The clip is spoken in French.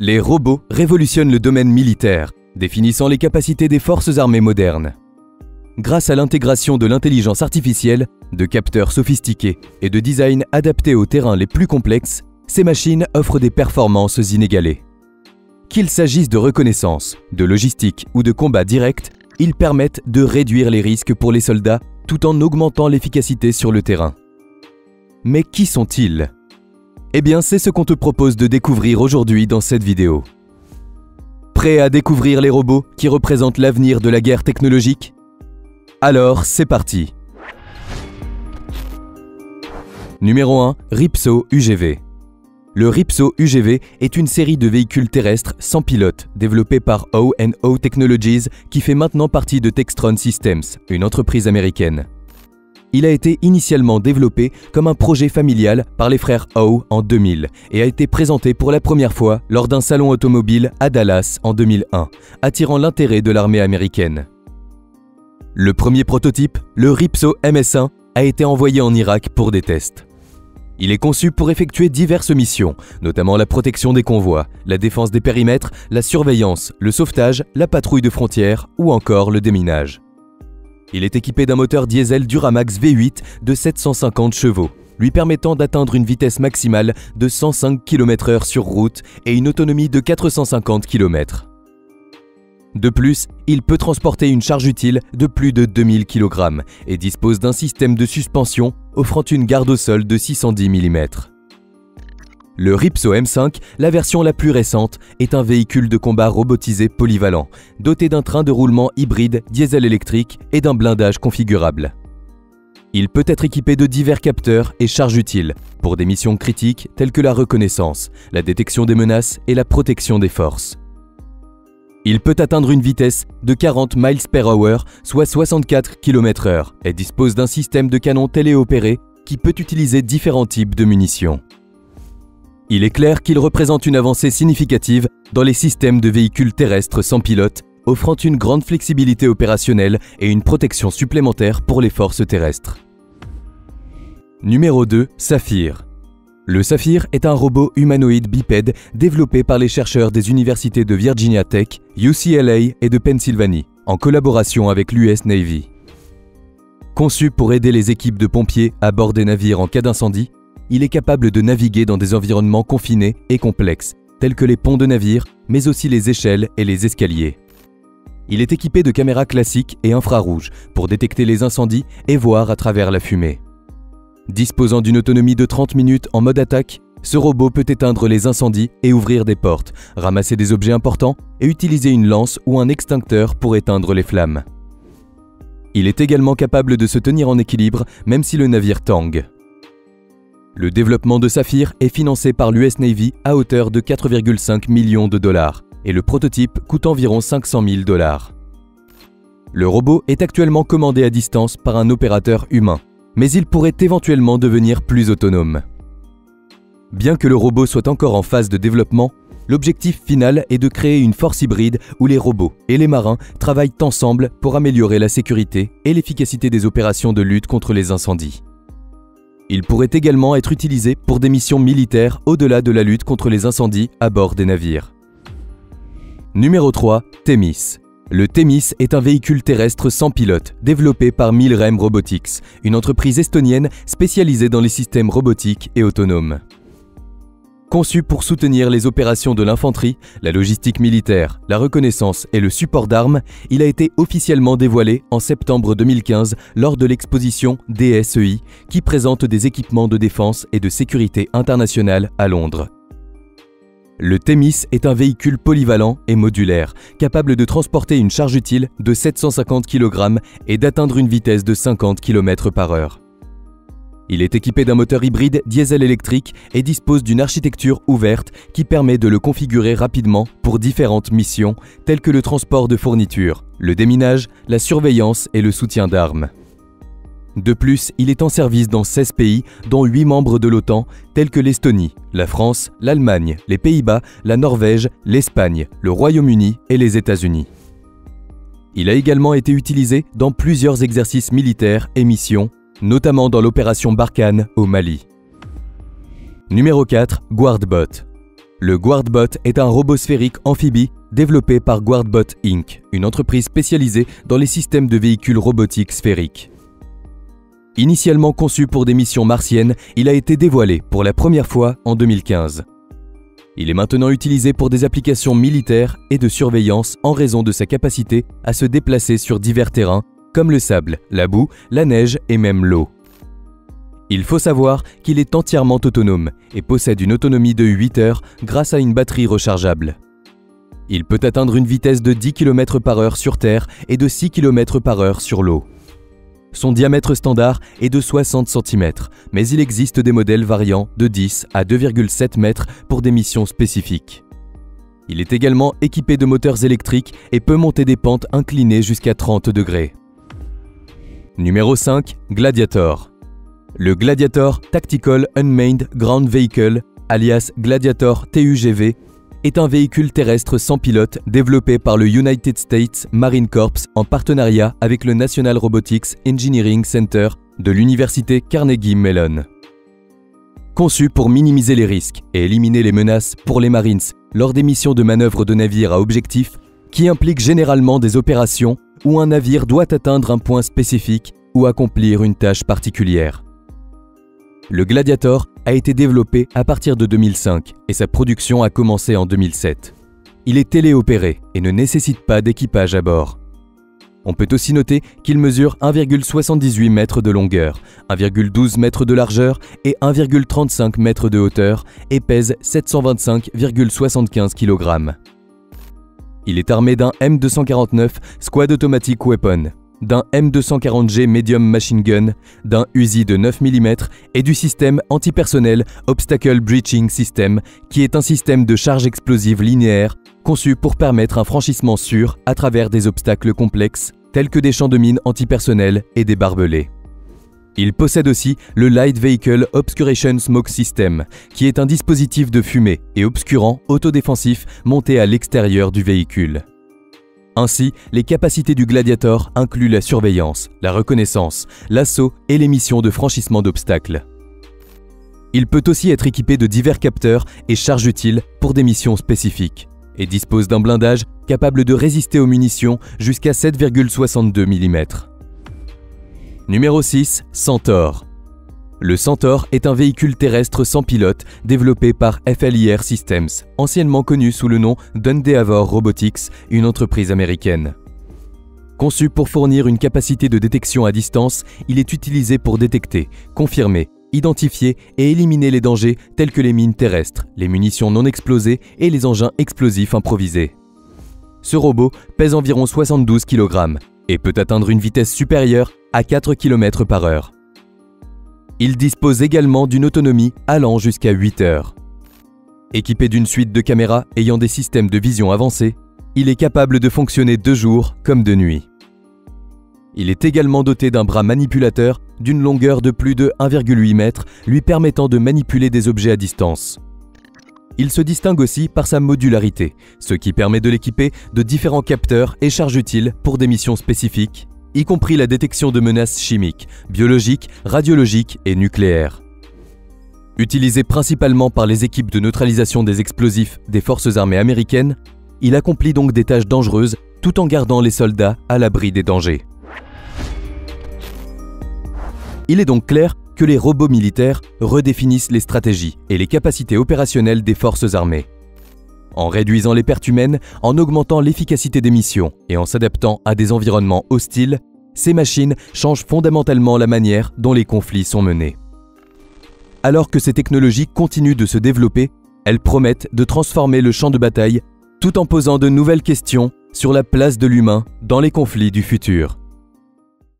Les robots révolutionnent le domaine militaire, définissant les capacités des forces armées modernes. Grâce à l'intégration de l'intelligence artificielle, de capteurs sophistiqués et de design adaptés aux terrains les plus complexes, ces machines offrent des performances inégalées. Qu'il s'agisse de reconnaissance, de logistique ou de combat direct, ils permettent de réduire les risques pour les soldats tout en augmentant l'efficacité sur le terrain. Mais qui sont-ils ? Eh bien, c'est ce qu'on te propose de découvrir aujourd'hui dans cette vidéo. Prêt à découvrir les robots qui représentent l'avenir de la guerre technologique ? Alors, c'est parti. Numéro 1. Ripsaw UGV. Le Ripsaw UGV est une série de véhicules terrestres sans pilote développée par O&O Technologies qui fait maintenant partie de Textron Systems, une entreprise américaine. Il a été initialement développé comme un projet familial par les frères O en 2000 et a été présenté pour la première fois lors d'un salon automobile à Dallas en 2001, attirant l'intérêt de l'armée américaine. Le premier prototype, le Ripsaw MS-1, a été envoyé en Irak pour des tests. Il est conçu pour effectuer diverses missions, notamment la protection des convois, la défense des périmètres, la surveillance, le sauvetage, la patrouille de frontières ou encore le déminage. Il est équipé d'un moteur diesel Duramax V8 de 750 chevaux, lui permettant d'atteindre une vitesse maximale de 105 km/h sur route et une autonomie de 450 km. De plus, il peut transporter une charge utile de plus de 2000 kg et dispose d'un système de suspension offrant une garde au sol de 610 mm. Le Ripsaw M5, la version la plus récente, est un véhicule de combat robotisé polyvalent, doté d'un train de roulement hybride diesel-électrique et d'un blindage configurable. Il peut être équipé de divers capteurs et charges utiles pour des missions critiques telles que la reconnaissance, la détection des menaces et la protection des forces. Il peut atteindre une vitesse de 40 mph, soit 64 km/h, et dispose d'un système de canon téléopéré qui peut utiliser différents types de munitions. Il est clair qu'il représente une avancée significative dans les systèmes de véhicules terrestres sans pilote, offrant une grande flexibilité opérationnelle et une protection supplémentaire pour les forces terrestres. Numéro 2. Saphir. Le Saphir est un robot humanoïde bipède développé par les chercheurs des universités de Virginia Tech, UCLA et de Pennsylvanie, en collaboration avec l'US Navy. Conçu pour aider les équipes de pompiers à bord des navires en cas d'incendie, il est capable de naviguer dans des environnements confinés et complexes, tels que les ponts de navires, mais aussi les échelles et les escaliers. Il est équipé de caméras classiques et infrarouges pour détecter les incendies et voir à travers la fumée. Disposant d'une autonomie de 30 minutes en mode attaque, ce robot peut éteindre les incendies et ouvrir des portes, ramasser des objets importants et utiliser une lance ou un extincteur pour éteindre les flammes. Il est également capable de se tenir en équilibre même si le navire tangue. Le développement de Saphir est financé par l'US Navy à hauteur de 4,5 millions de dollars et le prototype coûte environ 500 000 $. Le robot est actuellement commandé à distance par un opérateur humain, mais il pourrait éventuellement devenir plus autonome. Bien que le robot soit encore en phase de développement, l'objectif final est de créer une force hybride où les robots et les marins travaillent ensemble pour améliorer la sécurité et l'efficacité des opérations de lutte contre les incendies. Il pourrait également être utilisé pour des missions militaires au-delà de la lutte contre les incendies à bord des navires. Numéro 3. Themis. Le Themis est un véhicule terrestre sans pilote développé par Milrem Robotics, une entreprise estonienne spécialisée dans les systèmes robotiques et autonomes. Conçu pour soutenir les opérations de l'infanterie, la logistique militaire, la reconnaissance et le support d'armes, il a été officiellement dévoilé en septembre 2015 lors de l'exposition DSEI qui présente des équipements de défense et de sécurité internationale à Londres. Le Themis est un véhicule polyvalent et modulaire, capable de transporter une charge utile de 750 kg et d'atteindre une vitesse de 50 km/h. Il est équipé d'un moteur hybride diesel-électrique et dispose d'une architecture ouverte qui permet de le configurer rapidement pour différentes missions telles que le transport de fournitures, le déminage, la surveillance et le soutien d'armes. De plus, il est en service dans 16 pays, dont 8 membres de l'OTAN, tels que l'Estonie, la France, l'Allemagne, les Pays-Bas, la Norvège, l'Espagne, le Royaume-Uni et les États-Unis. Il a également été utilisé dans plusieurs exercices militaires et missions, notamment dans l'opération Barkhane au Mali. Numéro 4. Guardbot. Le GuardBot est un robot sphérique amphibie développé par GuardBot Inc., une entreprise spécialisée dans les systèmes de véhicules robotiques sphériques. Initialement conçu pour des missions martiennes, il a été dévoilé pour la première fois en 2015. Il est maintenant utilisé pour des applications militaires et de surveillance en raison de sa capacité à se déplacer sur divers terrains comme le sable, la boue, la neige et même l'eau. Il faut savoir qu'il est entièrement autonome et possède une autonomie de 8 heures grâce à une batterie rechargeable. Il peut atteindre une vitesse de 10 km/h sur terre et de 6 km/h sur l'eau. Son diamètre standard est de 60 cm, mais il existe des modèles variant de 10 à 2,7 mètres pour des missions spécifiques. Il est également équipé de moteurs électriques et peut monter des pentes inclinées jusqu'à 30 degrés. Numéro 5. Gladiator. Le Gladiator Tactical Unmanned Ground Vehicle, alias Gladiator TUGV, est un véhicule terrestre sans pilote développé par le United States Marine Corps en partenariat avec le National Robotics Engineering Center de l'université Carnegie Mellon. Conçu pour minimiser les risques et éliminer les menaces pour les Marines lors des missions de manœuvre de navires à objectif qui impliquent généralement des opérations où un navire doit atteindre un point spécifique ou accomplir une tâche particulière. Le Gladiator a été développé à partir de 2005 et sa production a commencé en 2007. Il est téléopéré et ne nécessite pas d'équipage à bord. On peut aussi noter qu'il mesure 1,78 m de longueur, 1,12 m de largeur et 1,35 m de hauteur et pèse 725,75 kg. Il est armé d'un M249 Squad Automatic Weapon, d'un M240G Medium Machine Gun, d'un Uzi de 9 mm et du système antipersonnel Obstacle Breaching System, qui est un système de charge explosive linéaire conçu pour permettre un franchissement sûr à travers des obstacles complexes tels que des champs de mines antipersonnels et des barbelés. Il possède aussi le Light Vehicle Obscuration Smoke System, qui est un dispositif de fumée et obscurant autodéfensif monté à l'extérieur du véhicule. Ainsi, les capacités du Gladiator incluent la surveillance, la reconnaissance, l'assaut et les missions de franchissement d'obstacles. Il peut aussi être équipé de divers capteurs et charges utiles pour des missions spécifiques et dispose d'un blindage capable de résister aux munitions jusqu'à 7,62 mm. Numéro 6. Centaur. Le Centaur est un véhicule terrestre sans pilote développé par FLIR Systems, anciennement connu sous le nom d'Endeavour Robotics, une entreprise américaine. Conçu pour fournir une capacité de détection à distance, il est utilisé pour détecter, confirmer, identifier et éliminer les dangers tels que les mines terrestres, les munitions non explosées et les engins explosifs improvisés. Ce robot pèse environ 72 kg et peut atteindre une vitesse supérieure à 4 km/h. Il dispose également d'une autonomie allant jusqu'à 8 heures. Équipé d'une suite de caméras ayant des systèmes de vision avancés, il est capable de fonctionner de jour comme de nuit. Il est également doté d'un bras manipulateur d'une longueur de plus de 1,8 m, lui permettant de manipuler des objets à distance. Il se distingue aussi par sa modularité, ce qui permet de l'équiper de différents capteurs et charges utiles pour des missions spécifiques, y compris la détection de menaces chimiques, biologiques, radiologiques et nucléaires. Utilisé principalement par les équipes de neutralisation des explosifs des forces armées américaines, il accomplit donc des tâches dangereuses tout en gardant les soldats à l'abri des dangers. Il est donc clair que les robots militaires redéfinissent les stratégies et les capacités opérationnelles des forces armées. En réduisant les pertes humaines, en augmentant l'efficacité des missions et en s'adaptant à des environnements hostiles, ces machines changent fondamentalement la manière dont les conflits sont menés. Alors que ces technologies continuent de se développer, elles promettent de transformer le champ de bataille tout en posant de nouvelles questions sur la place de l'humain dans les conflits du futur.